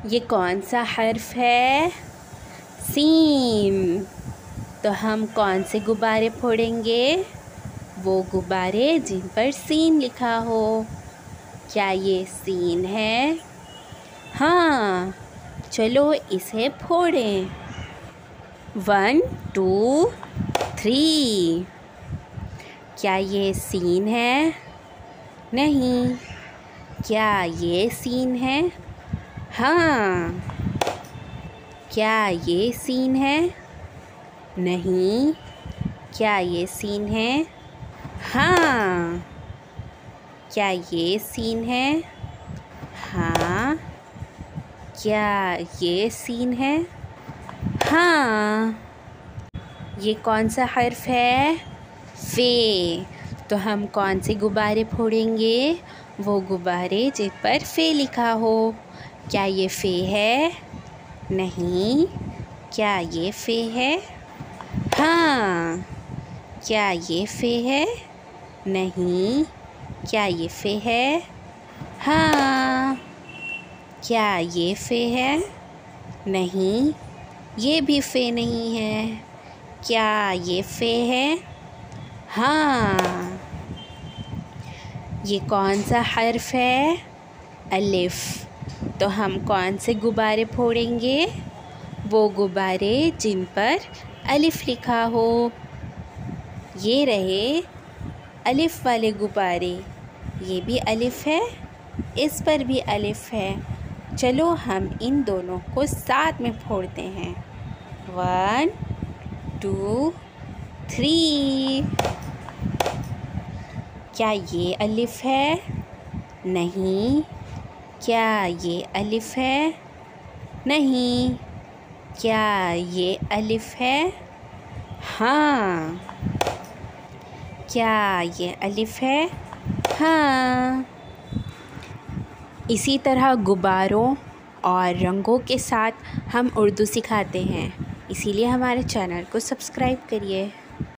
ये कौन सा हर्फ है? सीन। तो हम कौन से गुब्बारे फोड़ेंगे? वो गुब्बारे जिन पर सीन लिखा हो। क्या ये सीन है? हाँ, चलो इसे फोड़ें। 1 2 3। क्या ये सीन है? नहीं। क्या ये सीन है? हाँ। क्या ये सीन है? नहीं। क्या ये सीन है? हाँ। क्या ये सीन है? हाँ। क्या ये सीन है? हाँ। ये कौन सा हर्फ है? फे। तो हम कौन से गुब्बारे फोड़ेंगे? वो गुब्बारे जिन पर फे लिखा हो। क्या ये फे है? नहीं। क्या ये फे है? हाँ। क्या ये फे है? नहीं। क्या ये फे है? हाँ। क्या ये फे है? नहीं। ये भी फे नहीं है। क्या ये फे है? हाँ। ये कौन सा हर्फ है? अलिफ। तो हम कौन से गुब्बारे फोड़ेंगे? वो गुब्बारे जिन पर अलिफ लिखा हो। ये रहे अलिफ वाले गुब्बारे। ये भी अलिफ है, इस पर भी अलिफ है। चलो हम इन दोनों को साथ में फोड़ते हैं। 1 2 3। क्या ये अलिफ है? नहीं। क्या ये अलिफ है? नहीं। क्या ये अलिफ है? हाँ। क्या ये अलिफ है? हाँ। इसी तरह गुब्बारों और रंगों के साथ हम उर्दू सिखाते हैं, इसीलिए हमारे चैनल को सब्सक्राइब करिए।